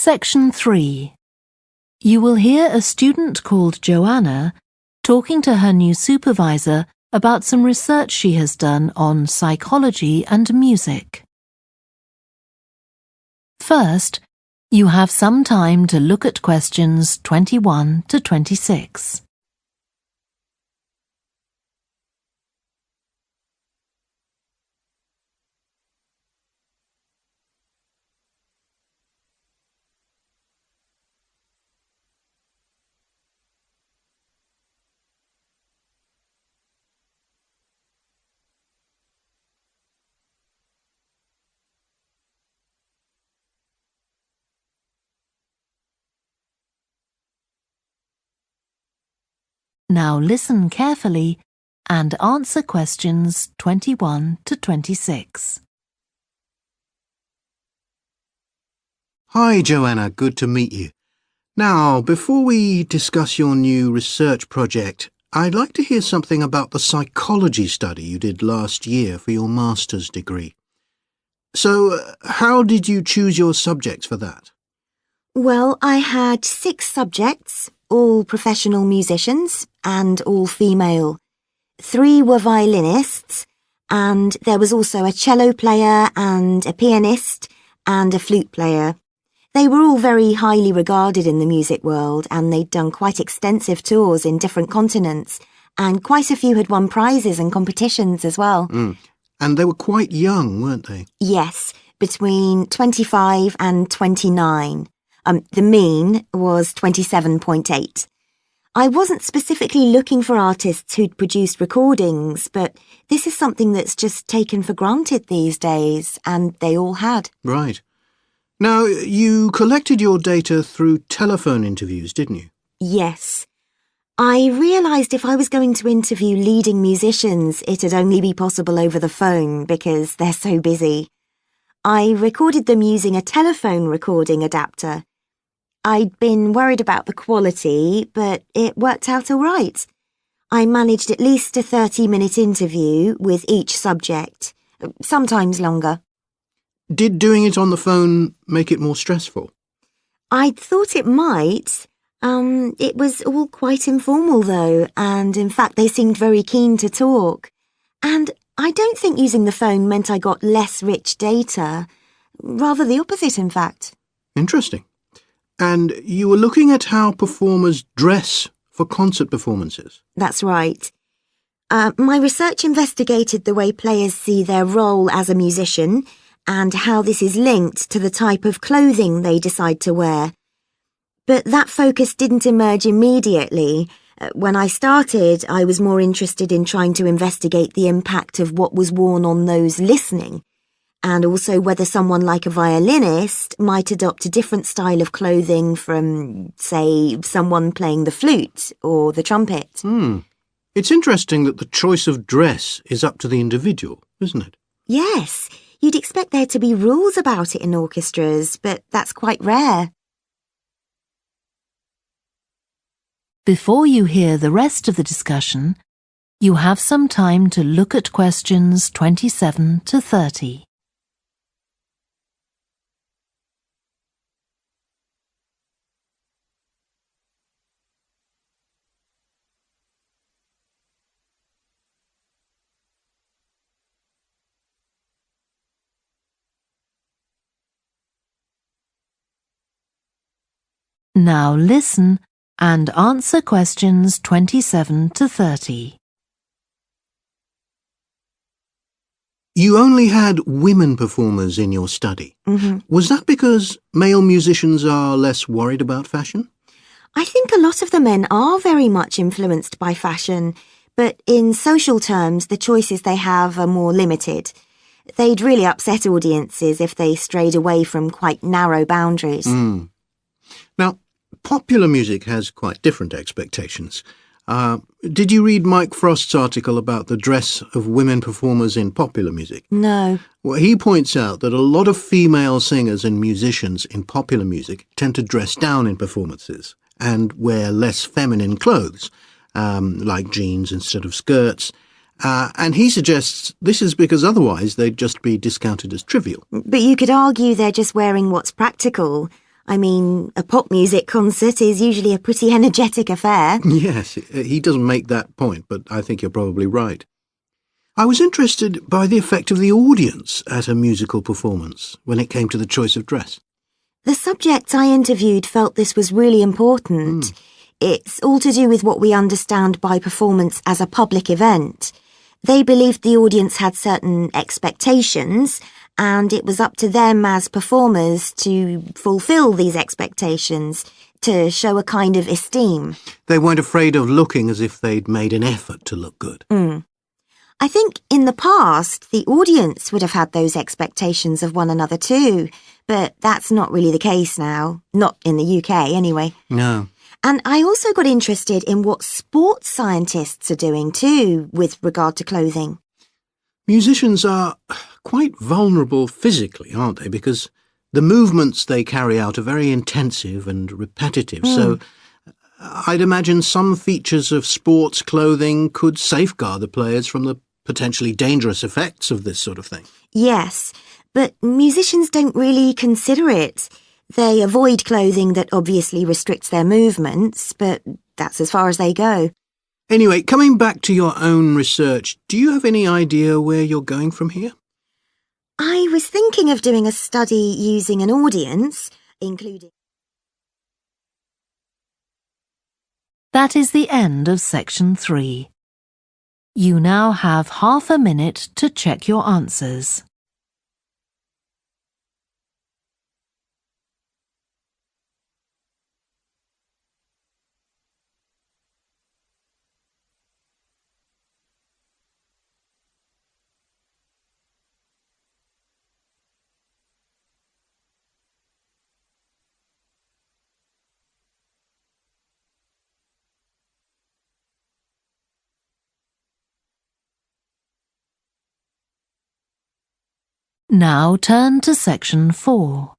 Section 3. You will hear a student called Joanna talking to her new supervisor about some research she has done on psychology and music. First, you have some time to look at questions 21 to 26. Now listen carefully and answer questions 21 to 26. Hi, Joanna. Good to meet you. Now, before we discuss your new research project, I'd like to hear something about the psychology study you did last year for your master's degree. So, how did you choose your subjects for that? Well, I had 6 subjects, all professional musicians and all female. 3 were violinists, and there was also a cello player and a pianist and a flute player. They were all very highly regarded in the music world, and they'd done quite extensive tours in different continents, and quite a few had won prizes and competitions as well. And they were quite young, weren't they? Yes, between 25 and 29. The mean was 27.8. I wasn't specifically looking for artists who'd produced recordings, but this is something that's just taken for granted these days, and they all had. Right. Now, you collected your data through telephone interviews, didn't you? Yes. I realised if I was going to interview leading musicians, it'd only be possible over the phone because they're so busy. I recorded them using a telephone recording adapter. I'd been worried about the quality, but it worked out all right. I managed at least a 30-minute interview with each subject, sometimes longer. Did doing it on the phone make it more stressful? I'd thought it might. It was all quite informal though, and in fact they seemed very keen to talk. And I don't think using the phone meant I got less rich data. Rather the opposite, in fact. Interesting. And you were looking at how performers dress for concert performances? That's right. My research investigated the way players see their role as a musician and how this is linked to the type of clothing they decide to wear. But that focus didn't emerge immediately. When I started, I was more interested in trying to investigate the impact of what was worn on those listening, and also whether someone like a violinist might adopt a different style of clothing from, say, someone playing the flute or the trumpet. It's interesting that the choice of dress is up to the individual, isn't it? Yes, you'd expect there to be rules about it in orchestras, but that's quite rare. Before you hear the rest of the discussion, you have some time to look at questions 27 to 30. Now listen and answer questions 27 to 30. You only had women performers in your study. Was that because male musicians are less worried about fashion? I think a lot of the men are very much influenced by fashion, but in social terms, the choices they have are more limited. They'd really upset audiences if they strayed away from quite narrow boundaries. Now, popular music has quite different expectations. Did you read Mike Frost's article about the dress of women performers in popular music? No. Well, he points out that a lot of female singers and musicians in popular music tend to dress down in performances and wear less feminine clothes, like jeans instead of skirts. And he suggests this is because otherwise they'd just be discounted as trivial. But you could argue they're just wearing what's practical. I mean, a pop music concert is usually a pretty energetic affair. Yes, he doesn't make that point, but I think you're probably right. I was interested by the effect of the audience at a musical performance when it came to the choice of dress. The subjects I interviewed felt this was really important. It's all to do with what we understand by performance as a public event. They believed the audience had certain expectations, and it was up to them as performers to fulfill these expectations, to show a kind of esteem. They weren't afraid of looking as if they'd made an effort to look good. I think in the past, the audience would have had those expectations of one another too, but that's not really the case now. Not in the UK, anyway. No. And I also got interested in what sports scientists are doing too, with regard to clothing. Musicians are quite vulnerable physically, aren't they? Because the movements they carry out are very intensive and repetitive, so I'd imagine some features of sports clothing could safeguard the players from the potentially dangerous effects of this sort of thing. Yes, but musicians don't really consider it. They avoid clothing that obviously restricts their movements, but that's as far as they go. Anyway, coming back to your own research, do you have any idea where you're going from here? I was thinking of doing a study using an audience, including... That is the end of section 3. You now have half a minute to check your answers. Now turn to section 4.